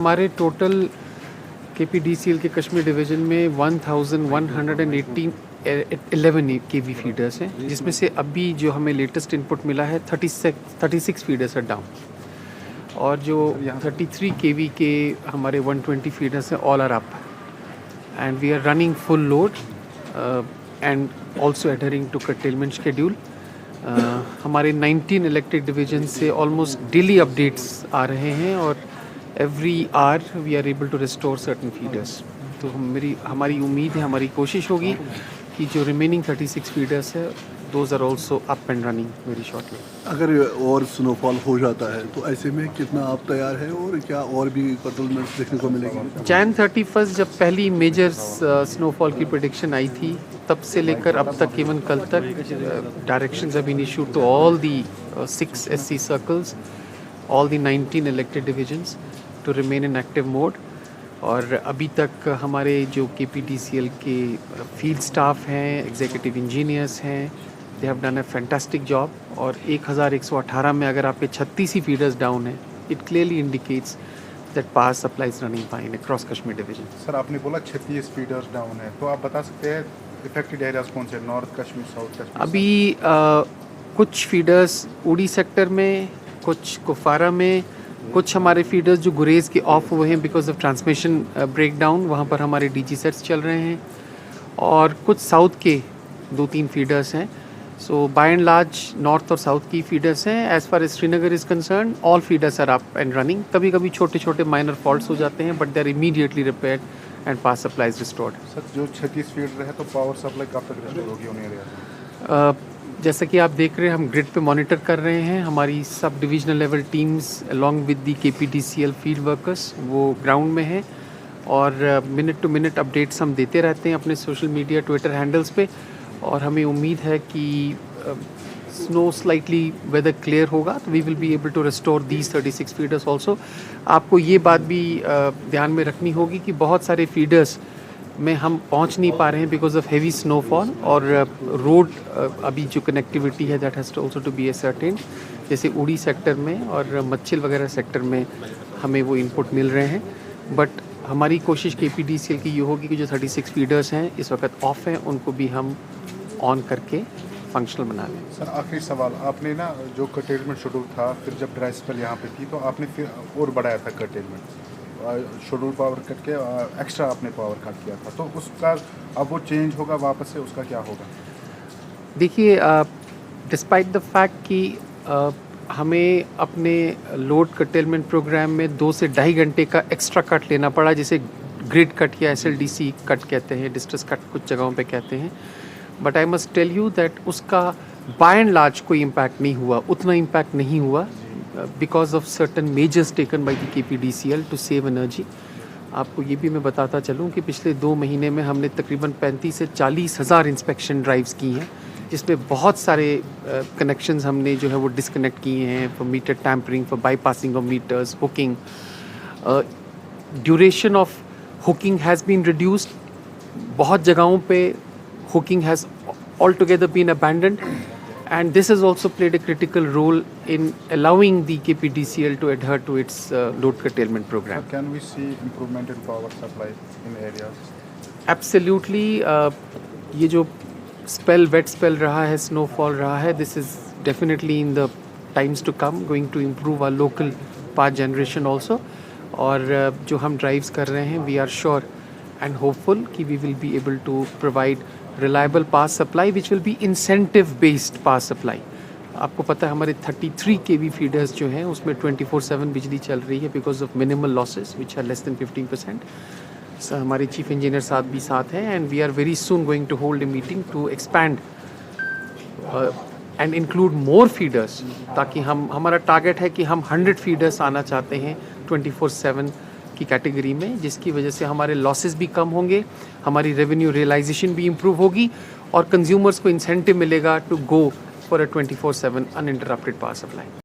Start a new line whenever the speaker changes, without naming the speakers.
हमारे total KPDCL के Kashmir division में 1111 केवी फीडर्स हैं, जिसमें से अभी जो हमें लेटेस्ट इनपुट मिला है 36 फीडर्स are डाउन, और जो 33 केवी के हमारे 120 फीडर्स हैं all are up, and we are running full load and also adhering to curtailment schedule. हमारे 19 इलेक्ट्रिक डिवीजन से ऑलमोस्ट डेली अपडेट्स आ रहे हैं और every hour we are able to restore certain feeders. तो हमारी उम्मीद है, हमारी कोशिश होगी कि जो रिमेनिंग 36 फीडर्स है those are also up and running very shortly.
अगर और स्नोफॉल हो जाता है तो ऐसे में कितना आप तैयार है और क्या और भी कर्टलमेंट्स देखने को मिलेगी?
Jan 31 जब पहली मेजर स्नोफॉल की प्रेडिक्शन आई थी, तब से लेकर अब तक, इवन कल तक, directions have been issued to all the 6 SC circles, all the 19 elected divisions to remain in active mode. और अभी तक हमारे जो KPDCL के फील्ड स्टाफ हैं, एग्जीक्यूटिव इंजीनियर्स हैं, they have done a fantastic job. और 1118 में अगर आपके 36 ही फीडर्स डाउन हैं, it clearly indicates that power supply is running fine across Kashmir division.
Sir, आपने बोला 36 फीडर्स डाउन है, तो आप बता सकते हैं इफेक्टेड एरियाज कौन से? North Kashmir, south Kashmir?
अभी कुछ फीडर्स उड़ी सेक्टर में, कुछ कुफवारा में, कुछ हमारे फीडर्स जो गुरेज के ऑफ हुए हैं बिकॉज ऑफ ट्रांसमिशन ब्रेकडाउन, वहाँ पर हमारे DG सेट्स चल रहे हैं, और कुछ साउथ के 2-3 फीडर्स हैं। So by and large north और साउथ की फीडर्स हैं। As far as Srinagar is concerned, all feeders are up and running. कभी कभी छोटे छोटे माइनर फॉल्ट्स हो जाते हैं, but they are immediately repaired and power supply is restored.
Sir, जो 36 फीडर है तो पावर सप्लाई कब तक रिस्टोर होगी उन एरिया में?
जैसा कि आप देख रहे हैं, हम ग्रिड पे मॉनिटर कर रहे हैं। हमारी sub divisional level teams along with the KPDCL field workers वो ग्राउंड में हैं, और मिनट टू मिनट अपडेट्स हम देते रहते हैं अपने सोशल मीडिया, ट्विटर हैंडल्स पे। और हमें उम्मीद है कि स्नो स्लाइटली वेदर क्लियर होगा तो we will be able to restore these 36 feeders also. आपको ये बात भी ध्यान में रखनी होगी कि बहुत सारे फीडर्स में हम पहुंच नहीं पा रहे हैं बिकॉज ऑफ हेवी स्नोफॉल, और रोड अभी जो कनेक्टिविटी है that has to also to be ascertained. जैसे उड़ी सेक्टर में और मच्छिल वगैरह सेक्टर में हमें वो इनपुट मिल रहे हैं, बट हमारी कोशिश KPDCL की ये होगी कि जो 36 फीडर्स हैं इस वक्त ऑफ हैं, उनको भी हम ऑन करके फंक्शनल बना लें।
सर, आखिरी सवाल, आपने ना जो कर्टेलमेंट शेड्यूल था, फिर जब ड्राई स्पेल यहाँ पे थी तो आपने फिर और बढ़ाया था कर्टेलमेंट, शेड्यूल पावर कट के एक्स्ट्रा आपने पावर कट किया था, तो उसका अब वो चेंज होगा वापस से, उसका क्या होगा?
देखिए, डिस्पाइट द फैक्ट कि हमें अपने लोड कर्टेलमेंट प्रोग्राम में 2 से 2.5 घंटे का एक्स्ट्रा कट लेना पड़ा, जिसे ग्रिड कट या SLDC कट कहते हैं, डिस्ट्रेस कट कुछ जगहों पे कहते हैं। But I must tell you that उसका बाय एंड लार्ज कोई इम्पैक्ट नहीं हुआ, उतना इम्पैक्ट नहीं हुआ because of certain measures taken by the KPDCL to save energy. आपको ये भी मैं बताता चलूँ कि पिछले 2 महीने में हमने तकरीबन 35 से 40 हज़ार इंस्पेक्शन ड्राइव्स की हैं, जिसमें बहुत सारे कनेक्शंस हमने जो है वो डिसकनेक्ट किए हैं, for meter tampering, for bypassing of meters, hooking. Duration of hooking has been reduced. बहुत जगहों पे hooking has altogether been abandoned, and this has also played a critical role in allowing the KPDCL to adhere to its load curtailment program.
Can we see improvement in power supply in areas?
Absolutely. ये जो spell, wet spell रहा है, snowfall रहा है, this is definitely in the times to come going to improve our local power generation also. और जो हम drives कर रहे हैं, we are sure and hopeful कि we will be able to provide reliable power supply which will be incentive based power supply. आपको पता है हमारे 33 KV फीडर्स जो हैं उसमें 24/7 बिजली चल रही है because of minimal losses which are less than 15%. हमारे चीफ इंजीनियर साहब भी साथ हैं, and we are very soon going to hold a meeting to expand and include more feeders, ताकि हमारा टारगेट है कि हम 100 फीडर्स आना चाहते हैं 24/7 की कैटेगरी में, जिसकी वजह से हमारे लॉसेस भी कम होंगे, हमारी रेवेन्यू रियलाइजेशन भी इम्प्रूव होगी, और कंज्यूमर्स को इंसेंटिव मिलेगा to go for a 24/7 uninterrupted power supply.